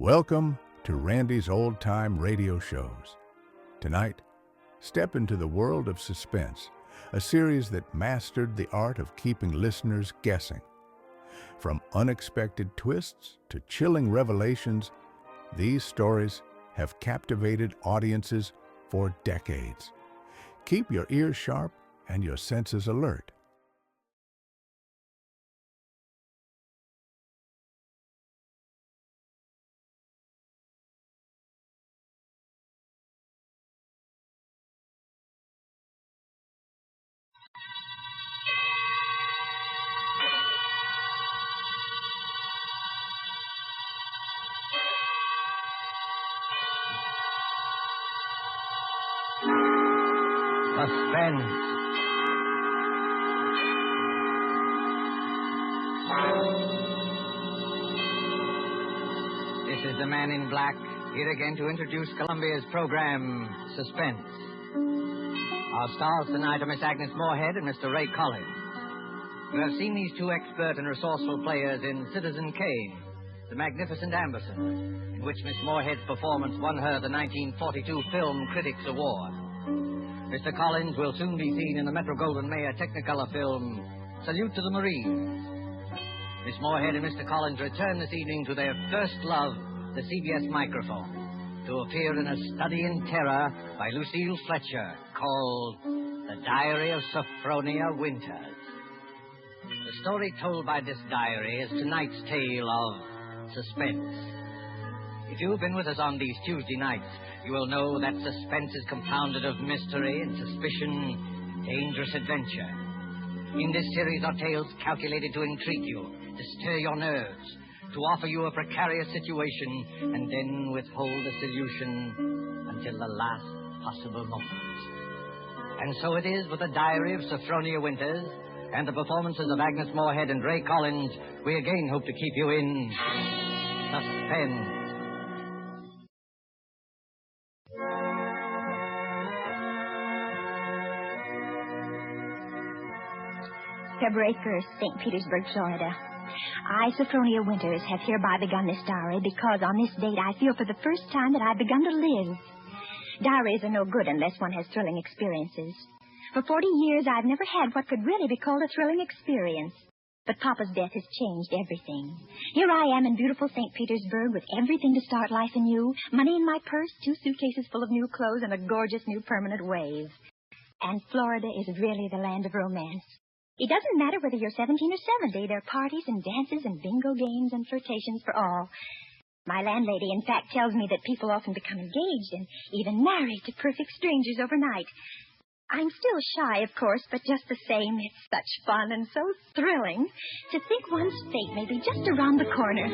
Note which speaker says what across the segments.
Speaker 1: Welcome to Randy's Old Time Radio Shows. Tonight, step into the world of Suspense, a series that mastered the art of keeping listeners guessing. From unexpected twists to chilling revelations, these stories have captivated audiences for decades. Keep your ears sharp and your senses alert.
Speaker 2: Suspense. This is the Man in Black, here again to introduce Columbia's program, Suspense. Our stars tonight are Miss Agnes Moorehead and Mr. Ray Collins. You have seen these two expert and resourceful players in Citizen Kane, The Magnificent Amberson, in which Miss Moorehead's performance won her the 1942 Film Critics Award. Mr. Collins will soon be seen in the Metro-Goldwyn-Mayer Technicolor film, Salute to the Marines. Miss Moorehead and Mr. Collins return this evening to their first love, the CBS microphone, to appear in A Study in Terror by Lucille Fletcher, called The Diary of Saphronia Winters. The story told by this diary is tonight's tale of suspense. If you've been with us on these Tuesday nights, you will know that suspense is compounded of mystery and suspicion and dangerous adventure. In this series are tales calculated to intrigue you, to stir your nerves, to offer you a precarious situation, and then withhold a solution until the last possible moment. And so it is with the Diary of Saphronia Winters and the performances of Agnes Moorehead and Ray Collins, we again hope to keep you in suspense.
Speaker 3: February 1st, St. Petersburg, Florida. I, Saphronia Winters, have hereby begun this diary because on this date I feel for the first time that I've begun to live. Diaries are no good unless one has thrilling experiences. For 40 years, I've never had what could really be called a thrilling experience. But Papa's death has changed everything. Here I am in beautiful St. Petersburg with everything to start life anew, money in my purse, 2 suitcases full of new clothes, and a gorgeous new permanent wave. And Florida is really the land of romance. It doesn't matter whether you're 17 or 70. There are parties and dances and bingo games and flirtations for all. My landlady, in fact, tells me that people often become engaged and even married to perfect strangers overnight. I'm still shy, of course, but just the same, it's such fun and so thrilling to think one's fate may be just around the corner.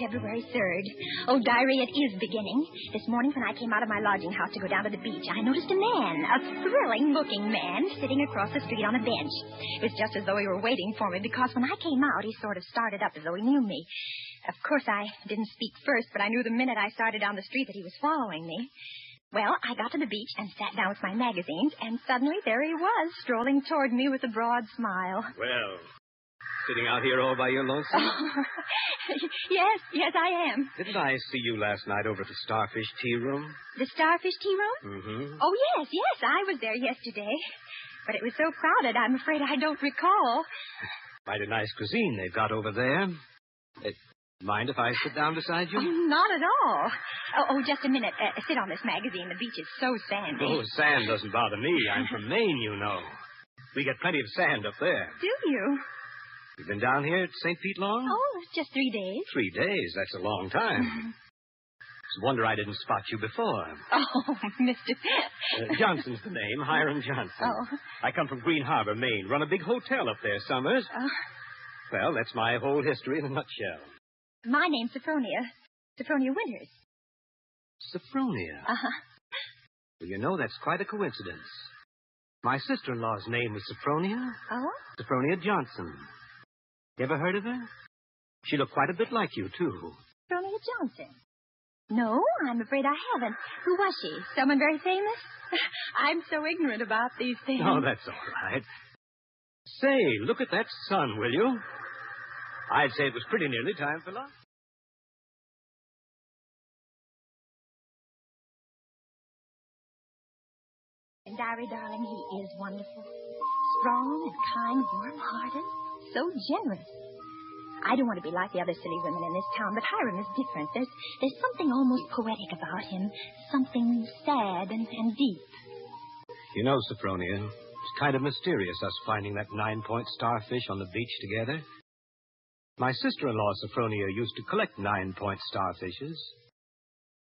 Speaker 3: February 3rd. Oh, diary, it is beginning. This morning when I came out of my lodging house to go down to the beach, I noticed a man, a thrilling-looking man, sitting across the street on a bench. It was just as though he were waiting for me, because when I came out, he sort of started up as though he knew me. Of course, I didn't speak first, but I knew the minute I started down the street that he was following me. Well, I got to the beach and sat down with my magazines, and suddenly there he was, strolling toward me with a broad smile.
Speaker 4: Well, sitting out here all by your lonesome?
Speaker 3: Yes, I am.
Speaker 4: Didn't I see you last night over at the Starfish Tea Room?
Speaker 3: The Starfish Tea Room?
Speaker 4: Mm-hmm.
Speaker 3: Oh, yes, I was there yesterday. But it was so crowded, I'm afraid I don't recall.
Speaker 4: Quite a nice cuisine they've got over there. Mind if I sit down beside you?
Speaker 3: Oh, not at all. Oh, just a minute. Sit on this magazine. The beach is so sandy.
Speaker 4: Oh, sand doesn't bother me. I'm from Maine, you know. We get plenty of sand up there.
Speaker 3: Do you?
Speaker 4: You've been down here at St. Pete long?
Speaker 3: Oh, it's just 3 days.
Speaker 4: 3 days? That's a long time. It's a wonder I didn't spot you before.
Speaker 3: Oh, Mr.
Speaker 4: Johnson's the name, Hiram Johnson.
Speaker 3: Oh.
Speaker 4: I come from Green Harbor, Maine. Run a big hotel up there summers. Well, that's my whole history in a nutshell.
Speaker 3: My name's Saphronia. Saphronia Winters.
Speaker 4: Saphronia?
Speaker 3: Uh-huh.
Speaker 4: Well, you know, that's quite a coincidence. My sister-in-law's name was Saphronia.
Speaker 3: Oh?
Speaker 4: Saphronia Johnson. You ever heard of her? She looked quite a bit like you, too.
Speaker 3: Saphronia Johnson? No, I'm afraid I haven't. Who was she? Someone very famous? I'm so ignorant about these things.
Speaker 4: Oh, that's all right. Say, look at that sun, will you? I'd say it was pretty nearly time for lunch.
Speaker 3: And Diary, darling, he is wonderful. Strong and kind, warm-hearted, so generous. I don't want to be like the other silly women in this town, but Hiram is different. There's something almost poetic about him, something sad and deep.
Speaker 4: You know, Saphronia, it's kind of mysterious, us finding that 9-point starfish on the beach together. My sister-in-law, Saphronia, used to collect 9-point starfishes.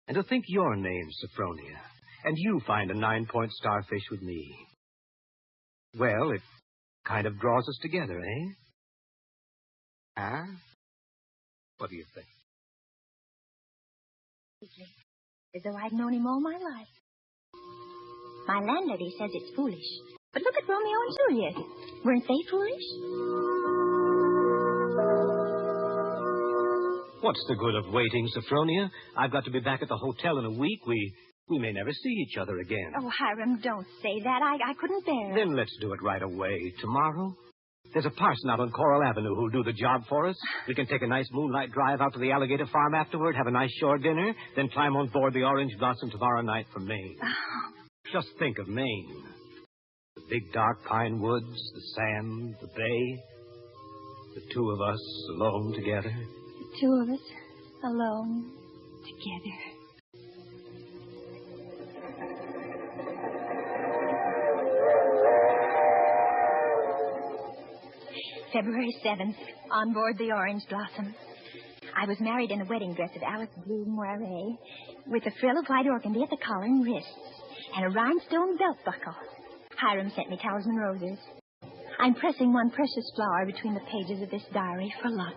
Speaker 4: And to think your name, Saphronia, and you find a 9-point starfish with me. Well, it kind of draws us together, eh? Huh? What do you think?
Speaker 3: As though I'd known him all my life. My landlady says it's foolish. But look at Romeo and Juliet. Weren't they foolish?
Speaker 4: What's the good of waiting, Saphronia? I've got to be back at the hotel in a week. We may never see each other again.
Speaker 3: Oh, Hiram, don't say that. I couldn't bear it.
Speaker 4: Then let's do it right away. Tomorrow? There's a parson out on Coral Avenue who'll do the job for us. We can take a nice moonlight drive out to the alligator farm afterward, have a nice shore dinner, then climb on board the Orange Blossom tomorrow night for Maine.
Speaker 3: Oh.
Speaker 4: Just think of Maine. The big dark pine woods, the sand, the bay. The two of us alone together.
Speaker 3: The two of us alone together. February 7th, on board the Orange Blossom. I was married in a wedding dress of Alice blue moiré, with a frill of white organdy at the collar and wrists, and a rhinestone belt buckle. Hiram sent me talisman roses. I'm pressing one precious flower between the pages of this diary for luck.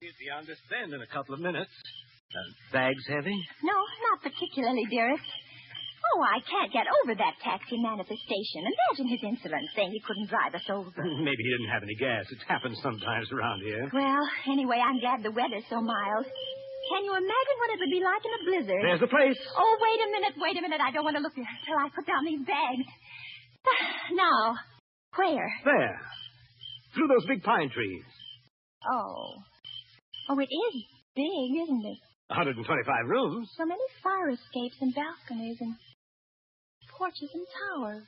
Speaker 4: Be beyond this bend in a couple of minutes. Bags heavy?
Speaker 3: No, not particularly, dearest. Oh, I can't get over that taxi man at the station. Imagine his insolence, saying he couldn't drive us over.
Speaker 4: Maybe he didn't have any gas. It happens sometimes around here.
Speaker 3: Well, anyway, I'm glad the weather's so mild. Can you imagine what it would be like in a blizzard?
Speaker 4: There's the place.
Speaker 3: Oh, wait a minute. I don't want to look until I put down these bags. Now, where?
Speaker 4: There. Through those big pine trees.
Speaker 3: Oh, it is big, isn't it?
Speaker 4: 125 rooms.
Speaker 3: So many fire escapes and balconies and porches and towers.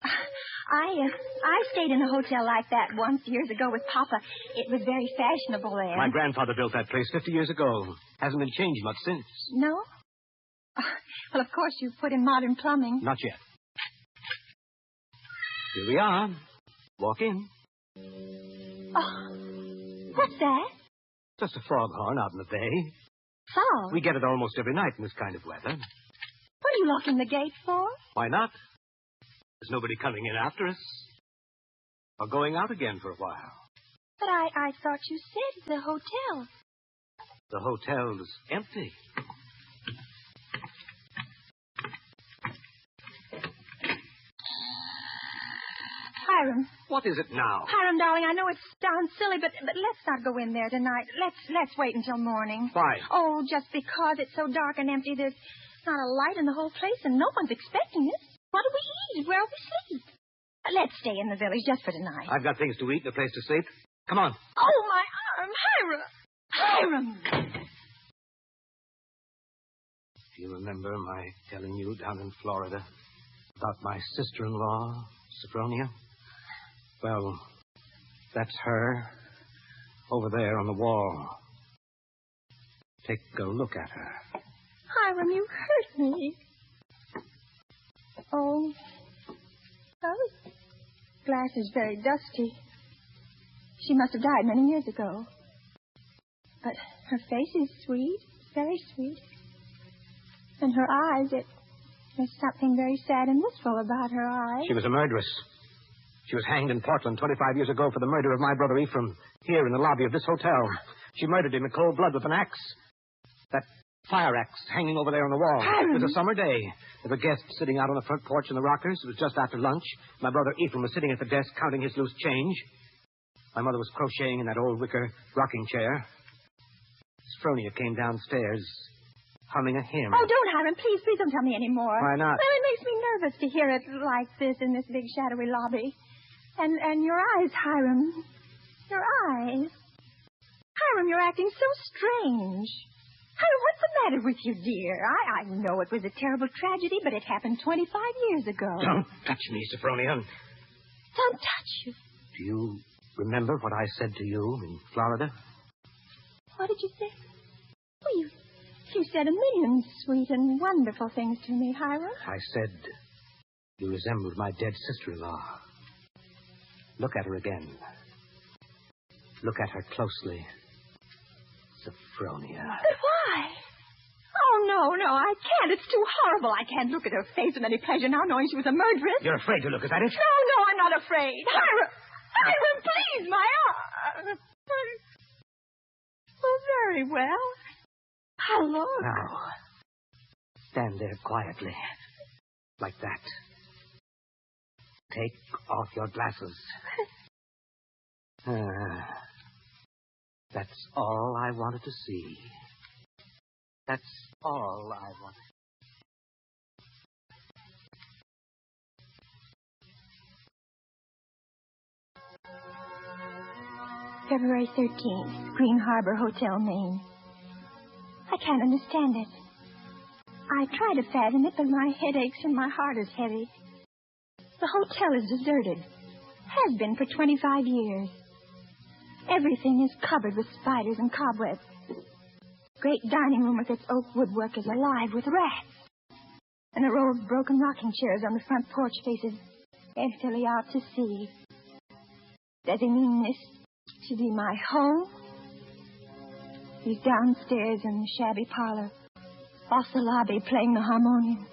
Speaker 3: I stayed in a hotel like that once years ago with Papa. It was very fashionable then.
Speaker 4: My grandfather built that place 50 years ago. Hasn't been changed much since.
Speaker 3: No? Well, of course you've put in modern plumbing.
Speaker 4: Not yet. Here we are. Walk in.
Speaker 3: Oh, what's that?
Speaker 4: Just a foghorn out in the bay.
Speaker 3: Fog?
Speaker 4: We get it almost every night in this kind of weather.
Speaker 3: What are you locking the gate for?
Speaker 4: Why not? There's nobody coming in after us. Or going out again for a while.
Speaker 3: But I thought you said the hotel.
Speaker 4: The hotel's empty.
Speaker 3: Hiram.
Speaker 4: What is it now?
Speaker 3: Hiram, darling, I know it sounds silly, but let's not go in there tonight. Let's wait until morning.
Speaker 4: Why?
Speaker 3: Oh, just because it's so dark and empty, there's not a light in the whole place, and no one's expecting us. What do we eat? Where will we sleep? Let's stay in the village just for tonight.
Speaker 4: I've got things to eat and a place to sleep. Come on.
Speaker 3: Oh, my arm, Hiram!
Speaker 4: Do you remember my telling you down in Florida about my sister-in-law, Saphronia? Well, that's her over there on the wall. Take a look at her.
Speaker 3: Hiram, you hurt me. Oh, well, the glass is very dusty. She must have died many years ago. But her face is sweet, very sweet. And her eyes, there's something very sad and wistful about her eyes.
Speaker 4: She was a murderess. She was hanged in Portland 25 years ago for the murder of my brother Ephraim, here in the lobby of this hotel. She murdered him in cold blood with an axe. That fire axe hanging over there on the wall. It was a summer day. There were guests sitting out on the front porch in the rockers. It was just after lunch. My brother Ephraim was sitting at the desk counting his loose change. My mother was crocheting in that old wicker rocking chair. Sophronia came downstairs humming a hymn.
Speaker 3: Oh, don't, Hiram. Please don't tell me any more.
Speaker 4: Why not?
Speaker 3: Well, it makes me nervous to hear it like this in this big shadowy lobby. And your eyes, Hiram. Your eyes. Hiram, you're acting so strange. Hiram, what's the matter with you, dear? I know it was a terrible tragedy, but it happened 25 years ago.
Speaker 4: Don't touch me, Saphronia.
Speaker 3: Don't touch you.
Speaker 4: Do you remember what I said to you in Florida?
Speaker 3: What did you say? Well, you said a million sweet and wonderful things to me, Hiram.
Speaker 4: I said you resembled my dead sister-in-law. Look at her again. Look at her closely. Sophronia.
Speaker 3: But why? Oh, no, I can't. It's too horrible. I can't look at her face with any pleasure now, knowing she was a murderess.
Speaker 4: You're afraid to look at it?
Speaker 3: No, I'm not afraid. Hiram, please, my arm. Oh, very well. I'll look.
Speaker 4: Now, stand there quietly. Like that. Take off your glasses. That's all I wanted to see. That's all I wanted.
Speaker 3: February 13th, Green Harbor Hotel, Maine. I can't understand it. I try to fathom it, but my head aches and my heart is heavy. The hotel is deserted. Has been for 25 years. Everything is covered with spiders and cobwebs. Great dining room with its oak woodwork is alive with rats. And a row of broken rocking chairs on the front porch faces emptily out to sea. Does he mean this to be my home? He's downstairs in the shabby parlor, off the lobby, playing the harmonium.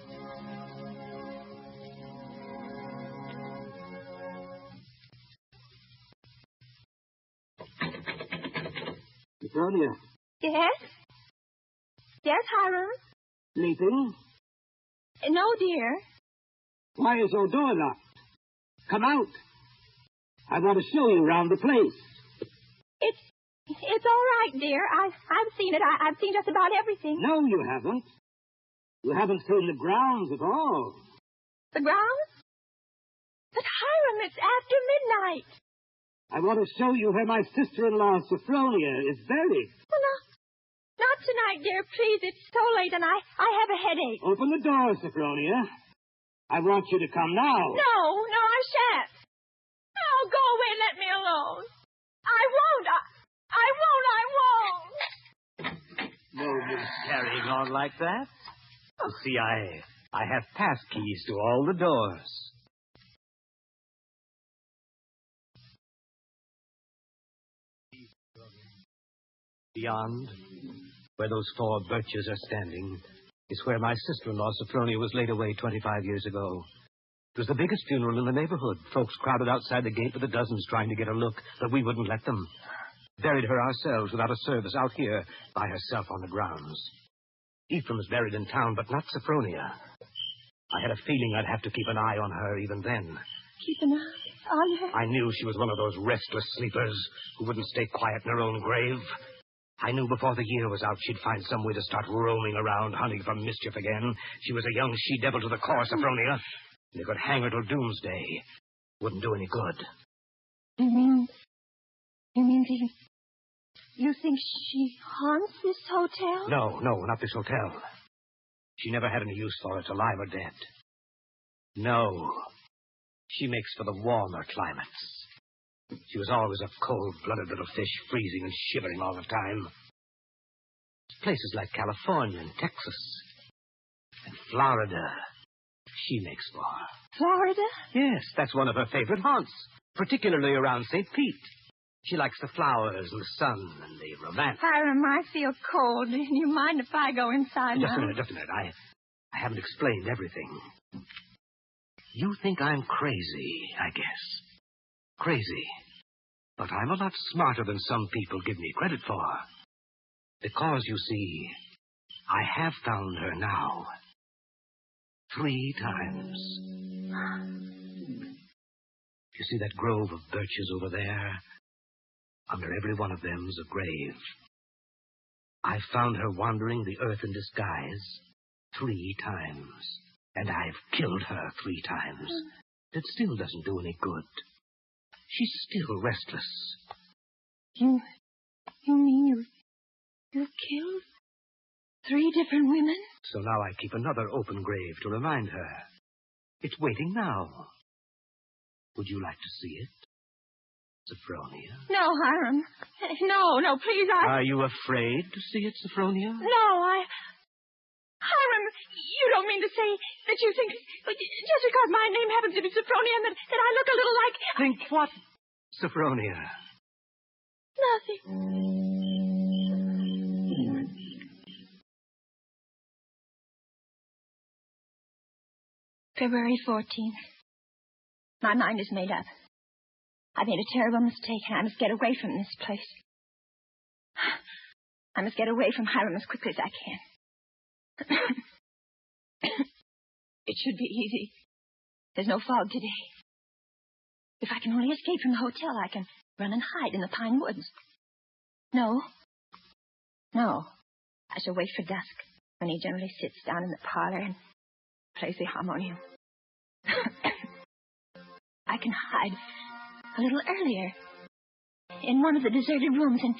Speaker 5: Sophronia.
Speaker 3: Yes? Yes, Hiram?
Speaker 5: Sleeping?
Speaker 3: No, dear.
Speaker 5: Why is your door locked? Come out. I want to show you around the place.
Speaker 3: It's all right, dear. I've seen it. I've seen just about everything.
Speaker 5: No, you haven't. You haven't seen the grounds at all.
Speaker 3: The grounds? But, Hiram, it's after midnight.
Speaker 5: I want to show you where my sister-in-law, Saphronia, is buried.
Speaker 3: Well, not tonight, dear. Please, it's so late and I have a headache.
Speaker 5: Open the door, Saphronia. I want you to come now.
Speaker 3: No, I shan't. No, go away and let me alone. I won't.
Speaker 4: No use carrying on like that. See, I have pass keys to all the doors. Beyond, where those 4 birches are standing, is where my sister-in-law, Saphronia, was laid away 25 years ago. It was the biggest funeral in the neighborhood. Folks crowded outside the gate with the dozens trying to get a look, but we wouldn't let them. Buried her ourselves without a service out here by herself on the grounds. Ephraim's buried in town, but not Saphronia. I had a feeling I'd have to keep an eye on her even then.
Speaker 3: Keep an eye on her?
Speaker 4: I knew she was one of those restless sleepers who wouldn't stay quiet in her own grave. I knew before the year was out she'd find some way to start roaming around, hunting for mischief again. She was a young she-devil to the core, Saphronia. They could hang her till doomsday. Wouldn't do any good.
Speaker 3: You mean you think she haunts this hotel?
Speaker 4: No, not this hotel. She never had any use for it, alive or dead. No. She makes for the warmer climates. She was always a cold-blooded little fish, freezing and shivering all the time. Places like California and Texas and Florida, she makes for.
Speaker 3: Florida?
Speaker 4: Yes, that's one of her favorite haunts, particularly around St. Pete. She likes the flowers and the sun and the romance.
Speaker 3: Hiram, I feel cold. Do you mind if I go inside
Speaker 4: Just
Speaker 3: now?
Speaker 4: a minute. I haven't explained everything. You think I'm crazy, I guess. Crazy. But I'm a lot smarter than some people give me credit for. Because, you see, I have found her now. 3 times. You see that grove of birches over there? Under every one of them's a grave. I found her wandering the earth in disguise 3 times. And I've killed her 3 times. It still doesn't do any good. She's still restless.
Speaker 3: You mean you've killed 3 different women?
Speaker 4: So now I keep another open grave to remind her. It's waiting now. Would you like to see it, Saphronia?
Speaker 3: No, Hiram. No, please,
Speaker 4: Are you afraid to see it, Saphronia?
Speaker 3: No, Hiram, you don't mean to say that you think just because my name happens to be Saphronia and that I look a little like...
Speaker 4: Think what, Saphronia?
Speaker 3: Nothing. February 14th. My mind is made up. I made a terrible mistake, and I must get away from this place. I must get away from Hiram as quickly as I can. It should be easy. There's no fog today. If I can only escape from the hotel, I can run and hide in the pine woods. No. I shall wait for dusk, when he generally sits down in the parlor and plays the harmonium. I can hide a little earlier in one of the deserted rooms, and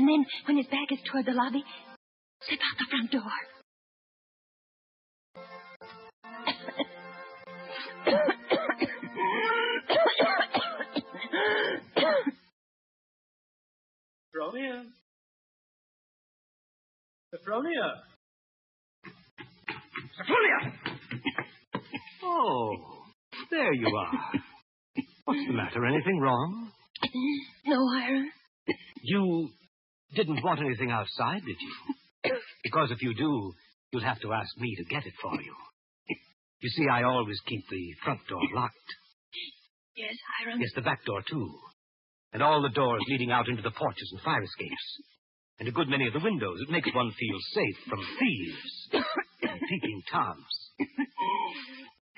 Speaker 3: then, when his back is toward the lobby, slip out the front door.
Speaker 4: Saphronia? Saphronia? Saphronia! Oh, there you are. What's the matter? Anything wrong?
Speaker 3: No, Hiram.
Speaker 4: You didn't want anything outside, did you? Because if you do, you'll have to ask me to get it for you. You see, I always keep the front door locked.
Speaker 3: Yes, Hiram.
Speaker 4: Yes, the back door, too. And all the doors leading out into the porches and fire escapes. And a good many of the windows. It makes one feel safe from thieves and peeping Toms.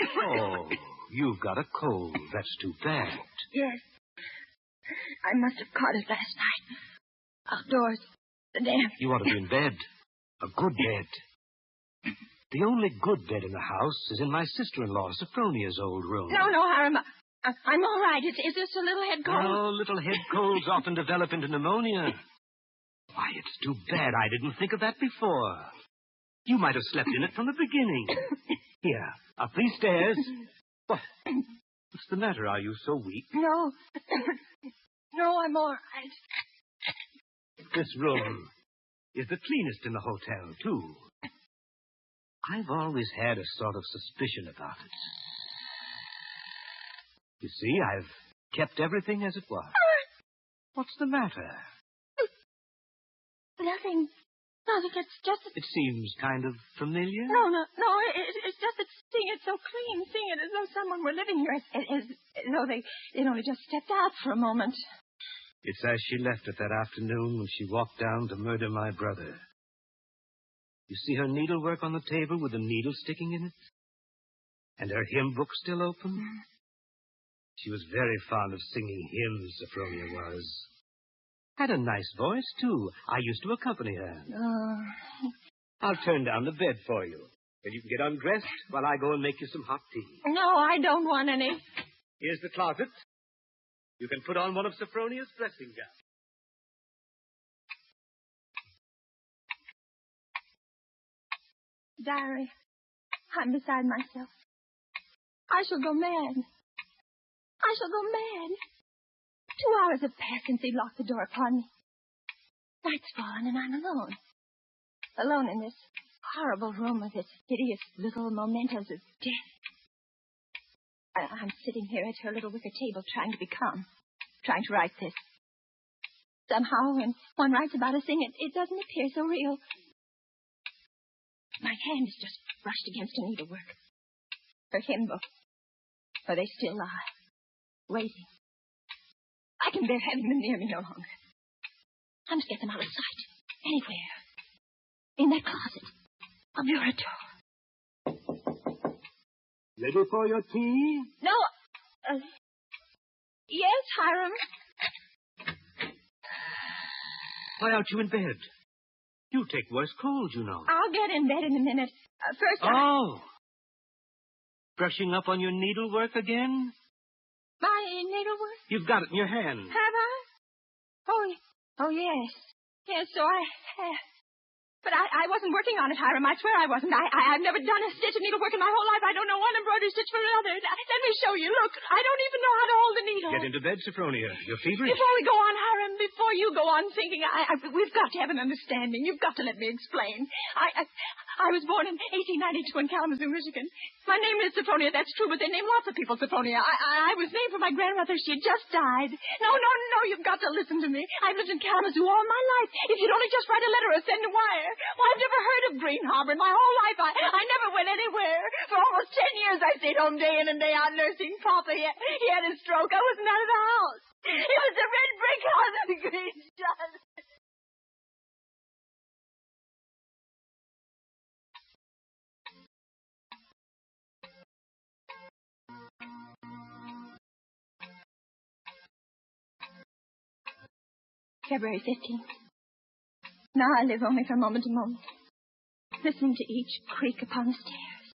Speaker 4: Oh, you've got a cold. That's too bad.
Speaker 3: Yes. I must have caught it last night. Outdoors. The damp.
Speaker 4: You ought to be in bed. A good bed. The only good bed in the house is in my sister-in-law, Saphronia's old room.
Speaker 3: No, Hiram. I'm all right. It's just a little head cold.
Speaker 4: Oh, little head colds often develop into pneumonia. Why, it's too bad I didn't think of that before. You might have slept in it from the beginning. Here, up these stairs. What? What's the matter? Are you so weak?
Speaker 3: No. No, I'm all right.
Speaker 4: This room is the cleanest in the hotel, too. I've always had a sort of suspicion about it. You see, I've kept everything as it was. What's the matter?
Speaker 3: Nothing. It's just that...
Speaker 4: It seems kind of familiar.
Speaker 3: No. It's just that seeing it so clean, seeing it as though someone were living here, as though they'd only just stepped out for a moment.
Speaker 4: It's as she left it that afternoon when she walked down to murder my brother. You see her needlework on the table with a needle sticking in it? And her hymn book still open? She was very fond of singing hymns, Saphronia was. Had a nice voice, too. I used to accompany her. I'll turn down the bed for you. Then you can get undressed while I go and make you some hot tea.
Speaker 3: No, I don't want any.
Speaker 4: Here's the closet. You can put on one of Saphronia's dressing gowns.
Speaker 3: Diary, I'm beside myself. I shall go mad. 2 hours have passed since he locked the door upon me. Night's fallen and I'm alone. Alone in this horrible room with its hideous little mementos of death. I'm sitting here at her little wicker table trying to be calm, trying to write this. Somehow, when one writes about a thing, it doesn't appear so real. My hand is just brushed against her needlework. Her hymn book, where they still lie, waiting. I can bear having them near me no longer. I must get them out of sight. Anywhere. In that closet. A bureau door.
Speaker 5: Ready for your tea?
Speaker 3: No. Yes, Hiram.
Speaker 4: Why aren't you in bed? You'll take worse cold, you know.
Speaker 3: I'll get in bed in a minute. First,
Speaker 4: Oh! Brushing up on your needlework again?
Speaker 3: my needlework?
Speaker 4: You've got it in your hand.
Speaker 3: Have I? Oh, yes. Yes, so I have. But I wasn't working on it, Hiram. I swear I wasn't. I've never done a stitch of needlework in my whole life. I don't know one embroidery stitch from another. Let me show you. Look, I don't even know how to hold the needle.
Speaker 4: Get into bed, Saphronia. You're feverish.
Speaker 3: Before we go on, Hiram, before you go on thinking, we've got to have an understanding. You've got to let me explain. I was born in 1892 in Kalamazoo, Michigan. My name is Saphronia, that's true, but they name lots of people Saphronia. I was named for my grandmother. She had just died. No, you've got to listen to me. I've lived in Kalamazoo all my life. If you'd only just write a letter or send a wire. Well, I've never heard of Green Harbor in my whole life. I never went anywhere. For almost 10 years, I stayed home day in and day out nursing Papa. He had a stroke. I wasn't out of the house. It was a red brick house and a green sun. February 15th. Now I live only from moment to moment, listening to each creak upon the stairs.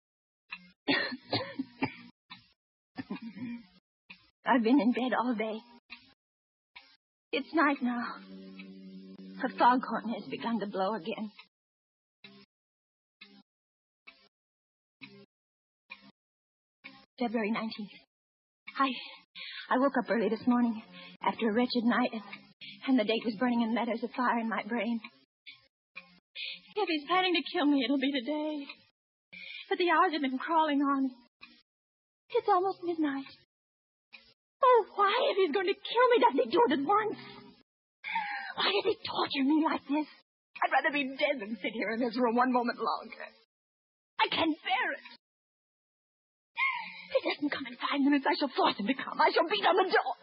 Speaker 3: I've been in bed all day. It's night now. A foghorn has begun to blow again. February 19th. I woke up early this morning after a wretched night, and the date was burning in letters of fire in my brain. If he's planning to kill me, it'll be today. But the hours have been crawling on. It's almost midnight. Oh, why, if he's going to kill me, doesn't he do it at once? Why does he torture me like this? I'd rather be dead than sit here in this room one moment longer. I can't bear it. If he doesn't come in 5 minutes, I shall force him to come. I shall beat on the door.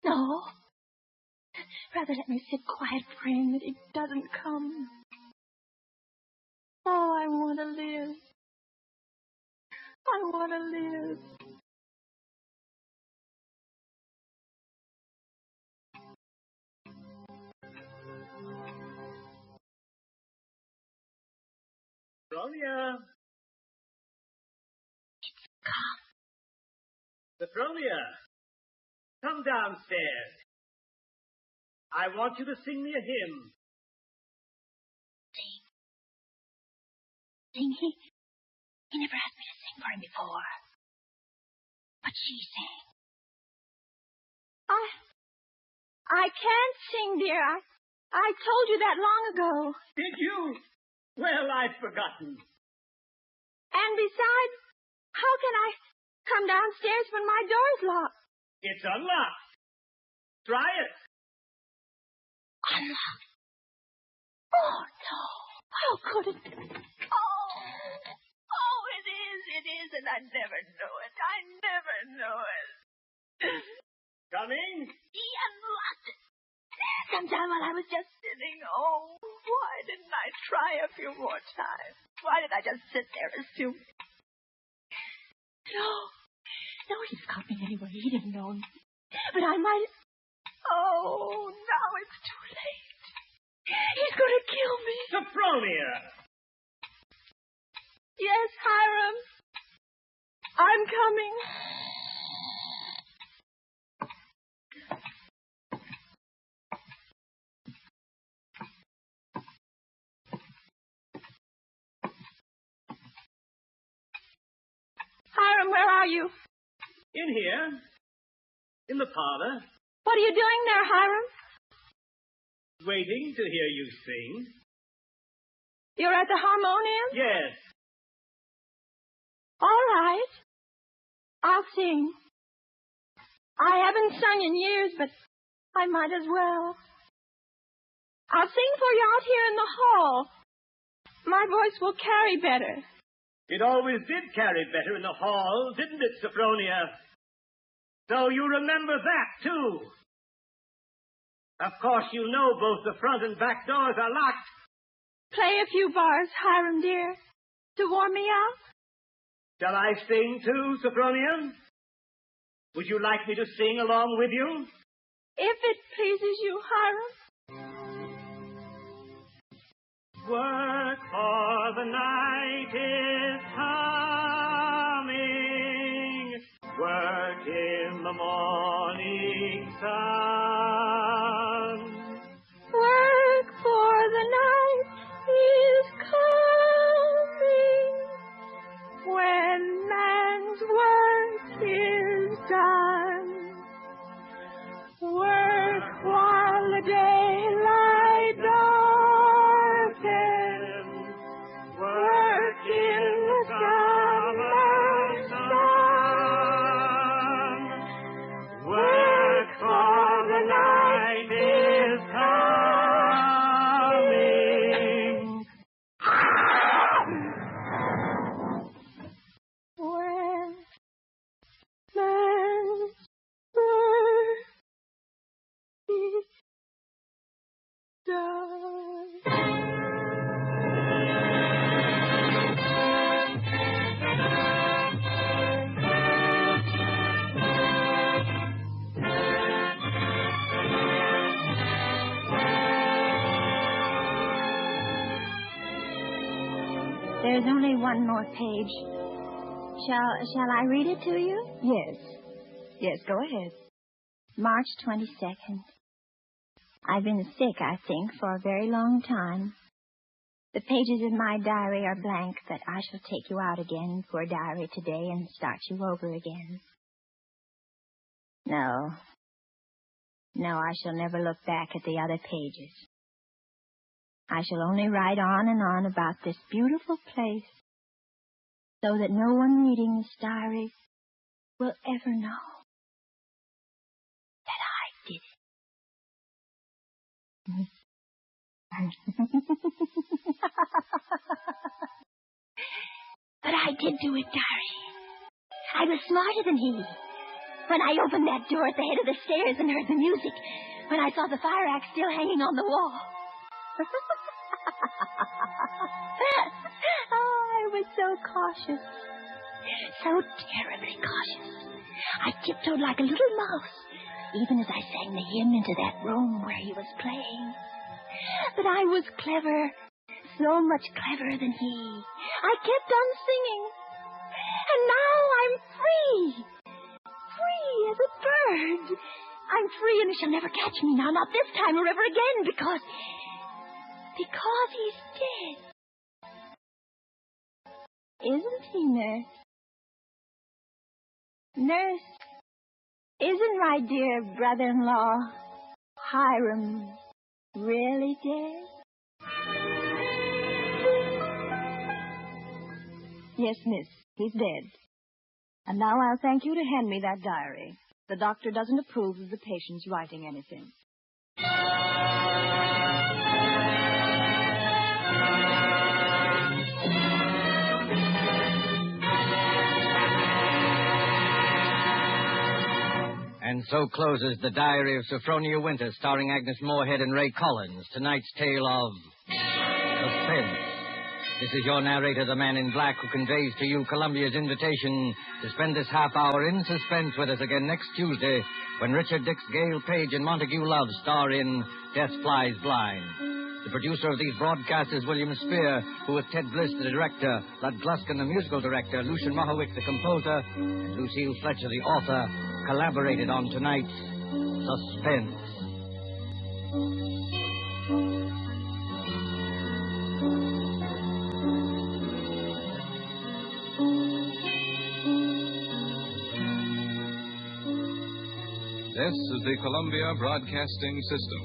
Speaker 3: No. Rather let me sit quiet praying that he doesn't come. Oh, I want to live. I want to live.
Speaker 6: Saphronia! Saphronia! Come downstairs. I want you to sing me a hymn.
Speaker 3: Sing? He never asked me to sing for him before. But she sang. I can't sing, dear. I told you that long ago.
Speaker 6: Did you? Well, I'd forgotten.
Speaker 3: And besides, how can I come downstairs when my door's locked?
Speaker 6: It's unlocked. Try it.
Speaker 3: Unlocked? Oh, no. How could it be? Oh, it is, and I never know it. I never know it.
Speaker 6: Coming?
Speaker 3: He unlocked it. Sometime while I was just sitting. Oh, why didn't I try a few more times? Why did I just sit there assuming? No, he's caught me anyway. He didn't know me. But I might... Oh, now it's too late. He's going to kill me.
Speaker 6: Saphronia!
Speaker 3: Yes, Hiram. I'm coming. Hiram, where are you?
Speaker 6: In here. In the parlor.
Speaker 3: What are you doing there, Hiram?
Speaker 6: Waiting to hear you sing.
Speaker 3: You're at the harmonium?
Speaker 6: Yes.
Speaker 3: All right. I'll sing. I haven't sung in years, but I might as well. I'll sing for you out here in the hall. My voice will carry better.
Speaker 6: It always did carry better in the hall, didn't it, Saphronia? So you remember that, too. Of course, you know both the front and back doors are locked.
Speaker 3: Play a few bars, Hiram, dear, to warm me up.
Speaker 6: Shall I sing, too, Saphronia? Would you like me to sing along with you?
Speaker 3: If it pleases you, Hiram.
Speaker 6: the night is coming. Work in the morning sun.
Speaker 3: Work for the night is coming when man's work is done. Work while the daylight darkens. Work in the summer sun. Work for the night is coming. When man's work is done. There's only one more page. Shall I read it to you?
Speaker 7: Yes. Yes, go ahead.
Speaker 3: March 22nd. I've been sick, I think, for a very long time. The pages of my diary are blank, but I shall take you out again, poor diary, today and start you over again. No, I shall never look back at the other pages. I shall only write on and on about this beautiful place, so that no one reading this diary will ever know that I did it. But I did do it, diary. I was smarter than he. When I opened that door at the head of the stairs and heard the music, when I saw the fire axe still hanging on the wall. Oh, I was so cautious. So terribly cautious. I tiptoed like a little mouse, even as I sang the hymn into that room where he was playing. But I was clever, so much cleverer than he. I kept on singing. And now I'm free. Free as a bird. I'm free and he shall never catch me now, not this time or ever again, because he's dead. Isn't he, Nurse? Nurse, isn't my dear brother-in-law, Hiram, really dead?
Speaker 7: Yes, miss, he's dead. And now I'll thank you to hand me that diary. The doctor doesn't approve of the patient's writing anything.
Speaker 2: And so closes The Diary of Saphronia Winter, starring Agnes Moorehead and Ray Collins. Tonight's tale of Suspense. This is your narrator, the man in black, who conveys to you Columbia's invitation to spend this half hour in suspense with us again next Tuesday, when Richard Dix, Gail Page, and Montague Love star in Death Flies Blind. The producer of these broadcasts is William Spear, who with Ted Bliss, the director, Lud Gluskin, the musical director, Lucian Mohowick, the composer, and Lucille Fletcher, the author, collaborated on tonight's Suspense.
Speaker 8: This is the Columbia Broadcasting System.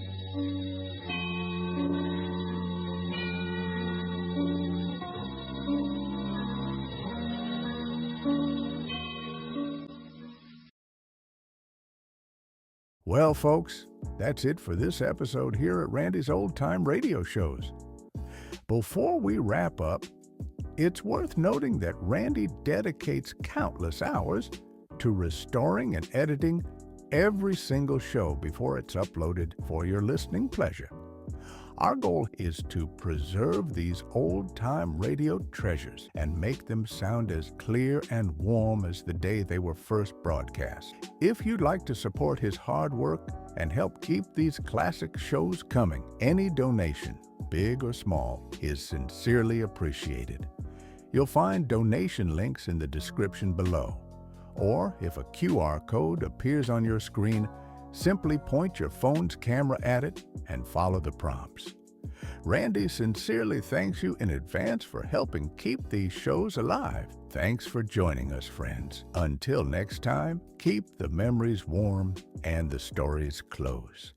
Speaker 1: Well, folks, that's it for this episode here at Randy's Old Time Radio Shows. Before we wrap up, it's worth noting that Randy dedicates countless hours to restoring and editing every single show before it's uploaded for your listening pleasure. Our goal is to preserve these old-time radio treasures and make them sound as clear and warm as the day they were first broadcast. If you'd like to support his hard work and help keep these classic shows coming, any donation, big or small, is sincerely appreciated. You'll find donation links in the description below. Or if a QR code appears on your screen, simply point your phone's camera at it and follow the prompts. Randy sincerely thanks you in advance for helping keep these shows alive. Thanks for joining us, friends. Until next time, keep the memories warm and the stories close.